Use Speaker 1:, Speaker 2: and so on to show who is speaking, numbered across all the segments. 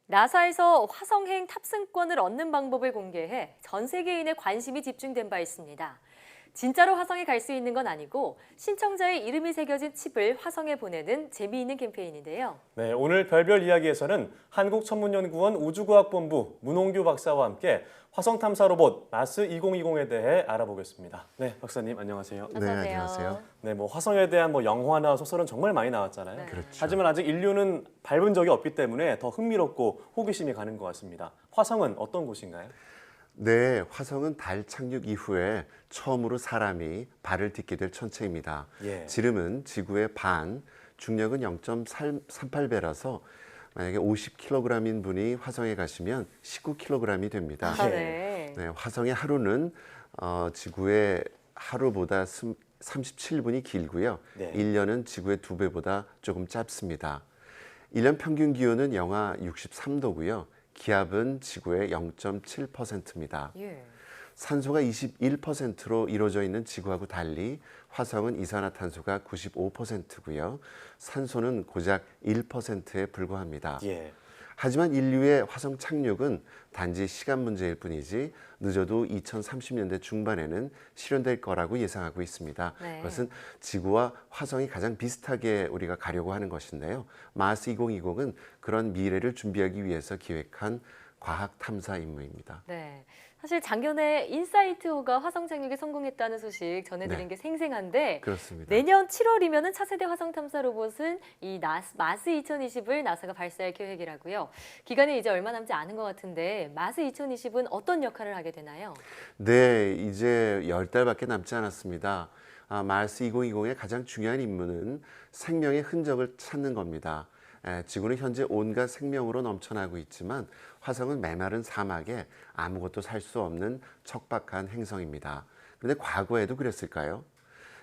Speaker 1: 나사에서 화성행 탑승권을 얻는 방법을 공개해 전 세계인의 관심이 집중된 바 있습니다. 진짜로 화성에 갈 수 있는 건 아니고 신청자의 이름이 새겨진 칩을 화성에 보내는 재미있는 캠페인인데요.
Speaker 2: 네, 오늘 별별 이야기에서는 한국천문연구원 우주과학본부 문홍규 박사와 함께 화성 탐사 로봇 마스 2020에 대해 알아보겠습니다. 네, 박사님 안녕하세요.
Speaker 1: 어서
Speaker 3: 네,
Speaker 1: 오세요.
Speaker 3: 안녕하세요.
Speaker 2: 네, 화성에 대한 영화나 소설은 정말 많이 나왔잖아요.
Speaker 1: 네.
Speaker 3: 그렇죠.
Speaker 2: 하지만 아직 인류는 밟은 적이 없기 때문에 더 흥미롭고 호기심이 가는 것 같습니다. 화성은 어떤 곳인가요?
Speaker 3: 네, 화성은 달 착륙 이후에 처음으로 사람이 발을 딛게 될 천체입니다.
Speaker 2: 예.
Speaker 3: 지름은 지구의 반, 중력은 0.38배라서 만약에 50kg인 분이 화성에 가시면 19kg이 됩니다.
Speaker 1: 아, 네.
Speaker 3: 네, 화성의 하루는 지구의 하루보다 37분이 길고요.
Speaker 2: 네.
Speaker 3: 1년은 지구의 2배보다 조금 짧습니다. 1년 평균 기온은 영하 63도고요. 기압은 지구의 0.7%입니다.
Speaker 1: 예.
Speaker 3: 산소가 21%로 이루어져 있는 지구하고 달리 화성은 이산화탄소가 95%고요. 산소는 고작 1%에 불과합니다.
Speaker 2: 예.
Speaker 3: 하지만 인류의 화성 착륙은 단지 시간 문제일 뿐이지 늦어도 2030년대 중반에는 실현될 거라고 예상하고 있습니다.
Speaker 1: 네.
Speaker 3: 그것은 지구와 화성이 가장 비슷하게 우리가 가려고 하는 것인데요. 마스 2020은 그런 미래를 준비하기 위해서 기획한 과학 탐사 임무입니다.
Speaker 1: 네. 사실 작년에 인사이트5가 화성 착륙에 성공했다는 소식 전해드린
Speaker 3: 네.
Speaker 1: 게 생생한데
Speaker 3: 그렇습니다.
Speaker 1: 내년 7월이면 차세대 화성 탐사 로봇은 이 마스 2020을 나사가 발사할 계획이라고요. 기간이 이제 얼마 남지 않은 것 같은데 마스 2020은 어떤 역할을 하게 되나요?
Speaker 3: 네, 이제 10달밖에 남지 않았습니다. 마스 2020의 가장 중요한 임무는 생명의 흔적을 찾는 겁니다. 지구는 현재 온갖 생명으로 넘쳐나고 있지만 화성은 메마른 사막에 아무것도 살 수 없는 척박한 행성입니다. 그런데 과거에도 그랬을까요?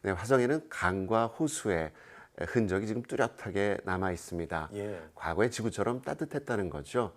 Speaker 3: 네, 화성에는 강과 호수의 흔적이 지금 뚜렷하게 남아 있습니다.
Speaker 2: 예.
Speaker 3: 과거의 지구처럼 따뜻했다는 거죠.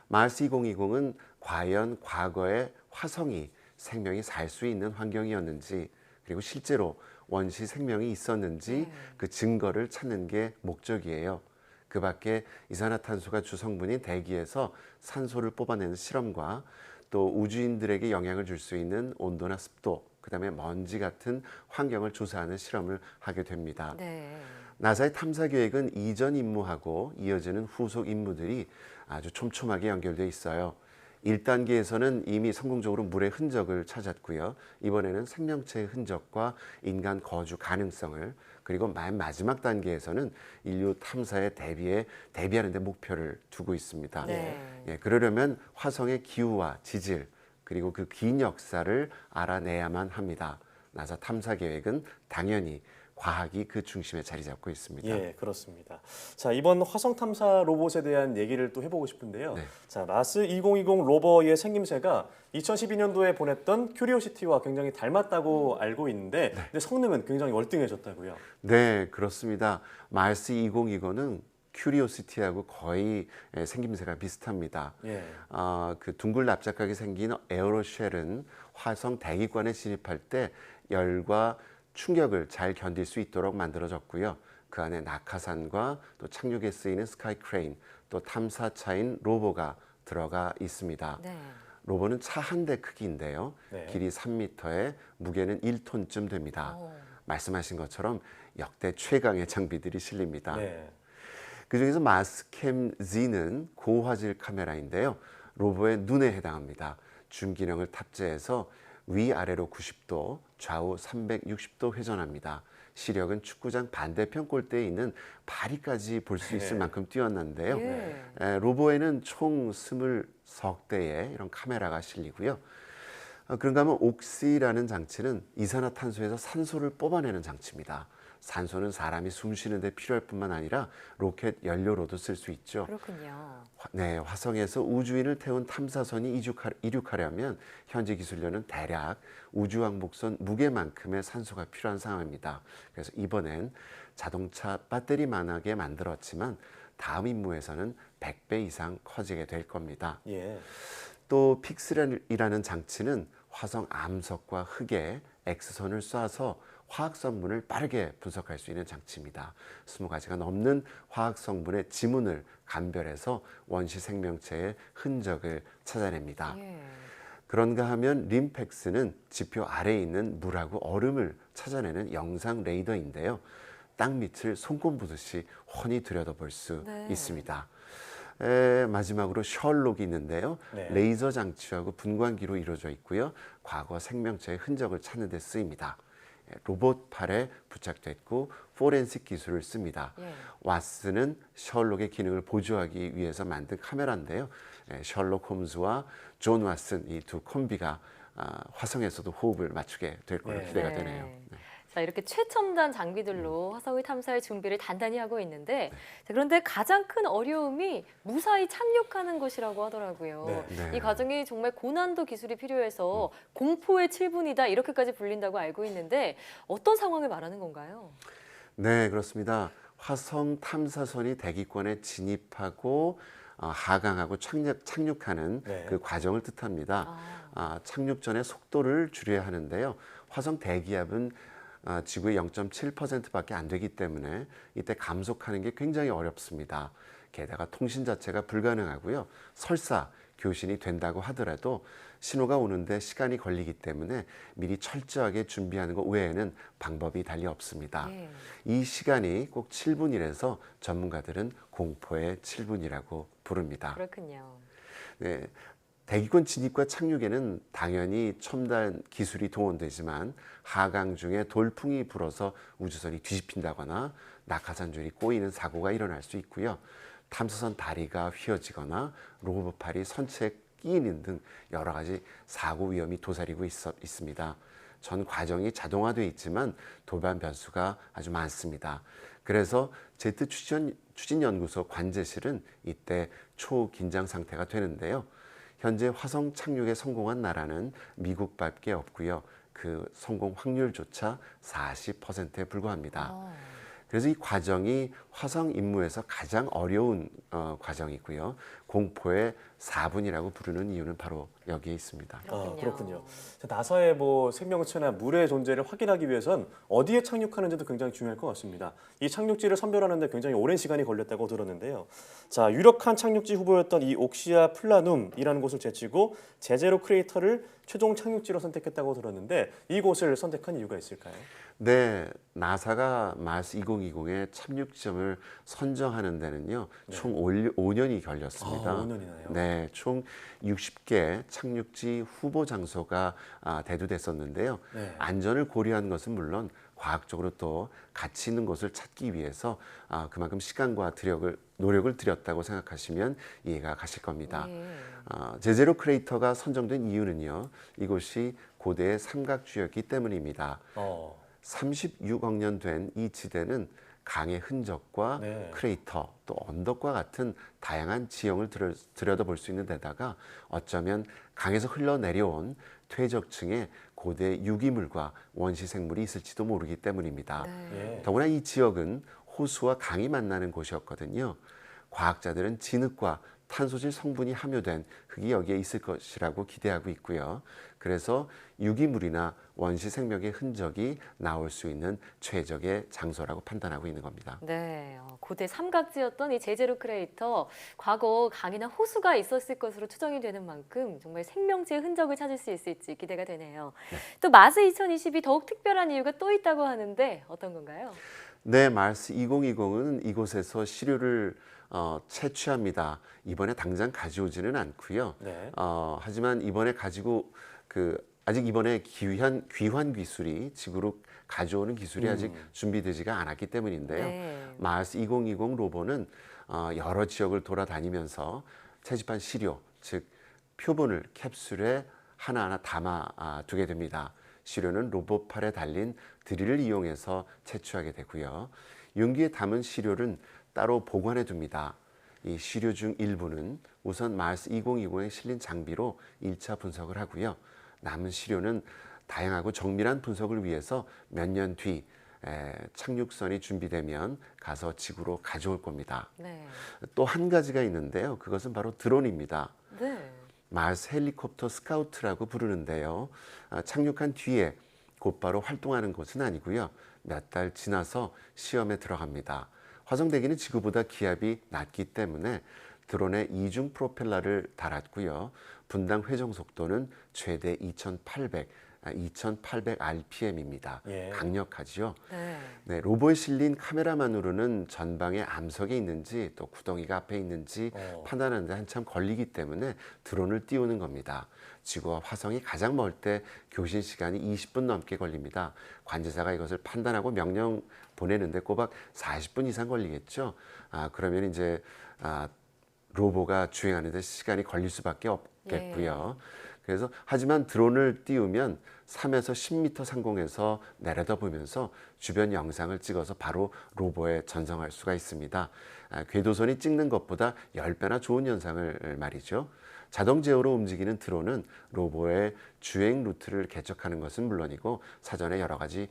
Speaker 3: 마스 2020은 과연 과거의 화성이 생명이 살 수 있는 환경이었는지 그리고 실제로 원시 생명이 있었는지 그 증거를 찾는 게 목적이에요. 그 밖에 이산화탄소가 주성분인 대기에서 산소를 뽑아내는 실험과 또 우주인들에게 영향을 줄 수 있는 온도나 습도, 그다음에 먼지 같은 환경을 조사하는 실험을 하게 됩니다.
Speaker 1: 네.
Speaker 3: 나사의 탐사 계획은 이전 임무하고 이어지는 후속 임무들이 아주 촘촘하게 연결되어 있어요. 1단계에서는 이미 성공적으로 물의 흔적을 찾았고요. 이번에는 생명체의 흔적과 인간 거주 가능성을, 그리고 맨 마지막 단계에서는 인류 탐사에 대비하는 데 목표를 두고 있습니다.
Speaker 1: 네.
Speaker 3: 예, 그러려면 화성의 기후와 지질, 그리고 그 긴 역사를 알아내야만 합니다. 나사 탐사 계획은 당연히 과학이 그 중심에 자리 잡고 있습니다.
Speaker 2: 예, 그렇습니다. 자, 이번 화성 탐사 로봇에 대한 얘기를 또 해보고 싶은데요.
Speaker 3: 네.
Speaker 2: 자, 마스 2020 로버의 생김새가 2012년도에 보냈던 큐리오시티와 굉장히 닮았다고 알고 있는데, 근데 성능은 굉장히 월등해졌다고요.
Speaker 3: 네, 그렇습니다. 마스 2020은 큐리오시티하고 거의 생김새가 비슷합니다.
Speaker 2: 예.
Speaker 3: 그 둥글 납작하게 생긴 에어로쉘은 화성 대기권에 진입할 때 열과 충격을 잘 견딜 수 있도록 만들어졌고요. 그 안에 낙하산과 또 착륙에 쓰이는 스카이 크레인, 또 탐사차인 로보가 들어가 있습니다.
Speaker 1: 네.
Speaker 3: 로보는 차 한 대 크기인데요.
Speaker 2: 네.
Speaker 3: 길이 3m에 무게는 1톤쯤 됩니다.
Speaker 1: 오.
Speaker 3: 말씀하신 것처럼 역대 최강의 장비들이 실립니다.
Speaker 2: 네.
Speaker 3: 그중에서 마스캠 Z는 고화질 카메라인데요. 로보의 눈에 해당합니다. 줌 기능을 탑재해서 위아래로 90도, 좌우 360도 회전합니다. 시력은 축구장 반대편 골대에 있는 파리까지 볼 수 있을 만큼 뛰어난데요.
Speaker 1: 예.
Speaker 3: 로보에는 총 23대의 이런 카메라가 실리고요. 그런가 하면 옥시라는 장치는 이산화탄소에서 산소를 뽑아내는 장치입니다. 산소는 사람이 숨 쉬는데 필요할 뿐만 아니라 로켓 연료로도 쓸 수 있죠.
Speaker 1: 그렇군요.
Speaker 3: 네, 화성에서 우주인을 태운 탐사선이 이륙하려면 현재 기술로는 대략 우주왕복선 무게만큼의 산소가 필요한 상황입니다. 그래서 이번엔 자동차 배터리만하게 만들었지만 다음 임무에서는 100배 이상 커지게 될 겁니다.
Speaker 2: 예.
Speaker 3: 또 픽셀이라는 장치는 화성 암석과 흙에 X선을 쏴서 화학 성분을 빠르게 분석할 수 있는 장치입니다. 20가지가 넘는 화학 성분의 지문을 감별해서 원시 생명체의 흔적을 찾아냅니다.
Speaker 1: 예.
Speaker 3: 그런가 하면 림팩스는 지표 아래에 있는 물하고 얼음을 찾아내는 영상 레이더인데요. 땅 밑을 손꼽 보듯이 훤히 들여다볼 수
Speaker 1: 네.
Speaker 3: 있습니다. 마지막으로 셜록이 있는데요.
Speaker 2: 네.
Speaker 3: 레이저 장치하고 분광기로 이루어져 있고요. 과거 생명체의 흔적을 찾는 데 쓰입니다. 로봇 팔에 부착됐고 포렌식 기술을 씁니다.
Speaker 1: 예.
Speaker 3: 왓슨은 셜록의 기능을 보조하기 위해서 만든 카메라인데요. 셜록 홈즈와 존 왓슨 이 두 콤비가 화성에서도 호흡을 맞추게 될 거로
Speaker 2: 네.
Speaker 3: 기대가
Speaker 1: 네.
Speaker 3: 되네요. 네.
Speaker 1: 자, 이렇게 최첨단 장비들로 화성을 탐사할 준비를 단단히 하고 있는데 자, 그런데 가장 큰 어려움이 무사히 착륙하는 것이라고 하더라고요.
Speaker 2: 네.
Speaker 3: 네.
Speaker 1: 이 과정이 정말 고난도 기술이 필요해서 공포의 7분이다 이렇게까지 불린다고 알고 있는데 어떤 상황을 말하는 건가요?
Speaker 3: 네, 그렇습니다. 화성 탐사선이 대기권에 진입하고 하강하고 착륙하는
Speaker 2: 네.
Speaker 3: 그 과정을 뜻합니다.
Speaker 1: 아,
Speaker 3: 착륙 전에 속도를 줄여야 하는데요. 화성 대기압은 지구의 0.7%밖에 안 되기 때문에 이때 감속하는 게 굉장히 어렵습니다. 게다가 통신 자체가 불가능하고요. 설사 교신이 된다고 하더라도 신호가 오는데 시간이 걸리기 때문에 미리 철저하게 준비하는 것 외에는 방법이 달리 없습니다.
Speaker 1: 예.
Speaker 3: 이 시간이 꼭 7분이라서 전문가들은 공포의 7분이라고 부릅니다.
Speaker 1: 그렇군요.
Speaker 3: 네, 대기권 진입과 착륙에는 당연히 첨단 기술이 동원되지만 하강 중에 돌풍이 불어서 우주선이 뒤집힌다거나 낙하산줄이 꼬이는 사고가 일어날 수 있고요. 탐사선 다리가 휘어지거나 로봇팔이 선체에 끼이는 등 여러 가지 사고 위험이 도사리고 있습니다. 전 과정이 자동화되어 있지만 도반 변수가 아주 많습니다. 그래서 제트 추진연구소 관제실은 이때 초긴장 상태가 되는데요. 현재 화성 착륙에 성공한 나라는 미국밖에 없고요. 그 성공 확률조차 40%에 불과합니다. 그래서 이 과정이 화성 임무에서 가장 어려운 과정이고요. 공포의 4분이라고 부르는 이유는 바로 여기에 있습니다.
Speaker 2: 그렇군요. 자, 나사의 뭐 생명체나 물의 존재를 확인하기 위해선 어디에 착륙하는지도 굉장히 중요할 것 같습니다. 이 착륙지를 선별하는 데 굉장히 오랜 시간이 걸렸다고 들었는데요. 자, 유력한 착륙지 후보였던 이 옥시아 플라눔이라는 곳을 제치고 제제로 크레이터를 최종 착륙지로 선택했다고 들었는데 이곳을 선택한 이유가 있을까요?
Speaker 3: 네, 나사가 마스 2020의 착륙점을 선정하는 데는요, 총 5년이 걸렸습니다.
Speaker 2: 5년이나요?
Speaker 3: 네, 총 60개 착륙지 후보 장소가 대두됐었는데요.
Speaker 2: 네.
Speaker 3: 안전을 고려한 것은 물론 과학적으로 또 가치 있는 곳을 찾기 위해서 그만큼 시간과 노력을 들였다고 생각하시면 이해가 가실 겁니다.
Speaker 1: 예.
Speaker 3: 제제로 크레이터가 선정된 이유는요, 이곳이 고대의 삼각주였기 때문입니다. 36억 년 된 이 지대는 강의 흔적과
Speaker 2: 네.
Speaker 3: 크레이터 또 언덕과 같은 다양한 지형을 들여다볼 수 있는 데다가 어쩌면 강에서 흘러내려온 퇴적층에 고대 유기물과 원시 생물이 있을지도 모르기 때문입니다.
Speaker 1: 네.
Speaker 2: 예.
Speaker 3: 더구나 이 지역은 호수와 강이 만나는 곳이었거든요. 과학자들은 진흙과 탄소질 성분이 함유된 흙이 여기에 있을 것이라고 기대하고 있고요. 그래서 유기물이나 원시 생명의 흔적이 나올 수 있는 최적의 장소라고 판단하고 있는 겁니다.
Speaker 1: 네, 고대 삼각지였던 이 제제로 크레이터, 과거 강이나 호수가 있었을 것으로 추정이 되는 만큼 정말 생명체의 흔적을 찾을 수 있을지 기대가 되네요. 또 마스 2020이 더욱 특별한 이유가 또 있다고 하는데 어떤 건가요?
Speaker 3: 네, 마스 2020은 이곳에서 시료를 채취합니다. 이번에 당장 가져오지는 않고요.
Speaker 2: 네.
Speaker 3: 하지만 이번에 아직 이번에 귀환 기술이 지구로 가져오는 기술이 아직 준비되지가 않았기 때문인데요.
Speaker 1: 네.
Speaker 3: 마스 2020 로봇은 여러 지역을 돌아다니면서 채집한 시료, 즉 표본을 캡슐에 하나하나 담아 두게 됩니다. 시료는 로봇팔에 달린 드릴을 이용해서 채취하게 되고요. 용기에 담은 시료는 따로 보관해 둡니다. 이 시료 중 일부는 우선 마스 2020에 실린 장비로 1차 분석을 하고요. 남은 시료는 다양하고 정밀한 분석을 위해서 몇 년 뒤 착륙선이 준비되면 가서 지구로 가져올 겁니다.
Speaker 1: 네.
Speaker 3: 또 한 가지가 있는데요. 그것은 바로 드론입니다.
Speaker 1: 네.
Speaker 3: 마스 헬리콥터 스카우트라고 부르는데요. 착륙한 뒤에 곧바로 활동하는 것은 아니고요. 몇 달 지나서 시험에 들어갑니다. 화성대기는 지구보다 기압이 낮기 때문에 드론에 이중 프로펠러를 달았고요. 분당 회전 속도는 최대 2,800 RPM입니다.
Speaker 2: 예.
Speaker 3: 강력하지요.
Speaker 1: 네.
Speaker 3: 네, 로버에 실린 카메라만으로는 전방에 암석이 있는지 또 구덩이가 앞에 있는지 판단하는 데 한참 걸리기 때문에 드론을 띄우는 겁니다. 지구와 화성이 가장 멀 때 교신 시간이 20분 넘게 걸립니다. 관제사가 이것을 판단하고 명령 보내는데 꼬박 40분 이상 걸리겠죠. 그러면 이제 로보가 주행하는 데 시간이 걸릴 수밖에 없겠고요. 그래서 하지만 드론을 띄우면 3에서 10m 상공에서 내려다보면서 주변 영상을 찍어서 바로 로보에 전송할 수가 있습니다. 궤도선이 찍는 것보다 10배나 좋은 현상을 말이죠. 자동 제어로 움직이는 드론은 로보의 주행 루트를 개척하는 것은 물론이고 사전에 여러 가지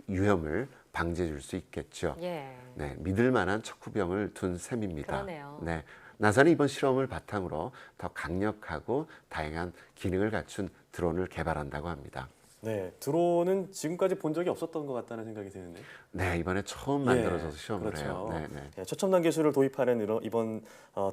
Speaker 3: 위험을 방지해 줄 수 있겠죠.
Speaker 1: 예.
Speaker 3: 네, 믿을 만한 척후병을 둔 셈입니다.
Speaker 1: 그러네요.
Speaker 3: 네, 나사는 이번 실험을 바탕으로 더 강력하고 다양한 기능을 갖춘 드론을 개발한다고 합니다.
Speaker 2: 네, 드론은 지금까지 본 적이 없었던 것 같다는 생각이 드는데.
Speaker 3: 네, 이번에 처음 만들어져서 시험을
Speaker 2: 그렇죠.
Speaker 3: 해요. 네, 네.
Speaker 2: 네, 최첨단 기술을 도입하는 이번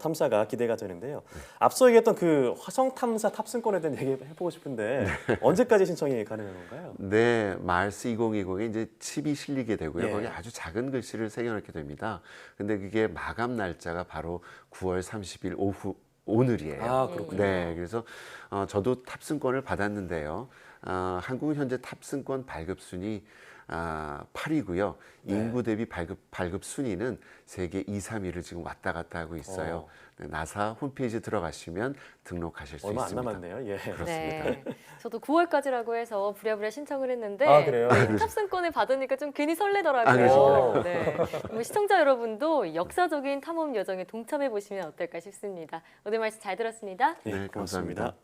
Speaker 2: 탐사가 기대가 되는데요. 앞서 얘기했던 그 화성 탐사 탑승권에 대한 얘기 해보고 싶은데 언제까지 신청이 가능한 건가요?
Speaker 3: 네, 마르스 2020에 이제 칩이 실리게 되고요.
Speaker 2: 예.
Speaker 3: 거기 아주 작은 글씨를 새겨넣게 됩니다. 근데 그게 마감 날짜가 바로 9월 30일 오늘이에요.
Speaker 2: 아, 그렇군요.
Speaker 3: 네, 그래서 저도 탑승권을 받았는데요. 한국은 현재 탑승권 발급 순위 8위고요.
Speaker 2: 네.
Speaker 3: 인구 대비 발급 순위는 세계 2, 3위를 지금 왔다 갔다 하고 있어요. 네, 나사 홈페이지 들어가시면 등록하실 수
Speaker 2: 얼마 안
Speaker 3: 있습니다.
Speaker 2: 남았네요. 예.
Speaker 1: 네. 저도 9월까지라고 해서 부랴부랴 신청을 했는데
Speaker 2: 아, 그래요?
Speaker 1: 탑승권을 받으니까 좀 괜히 설레더라고요.
Speaker 3: 그러시구나.
Speaker 1: 네. 뭐 시청자 여러분도 역사적인 탐험 여정에 동참해 보시면 어떨까 싶습니다. 오늘 말씀 잘 들었습니다.
Speaker 2: 예,
Speaker 3: 네, 감사합니다.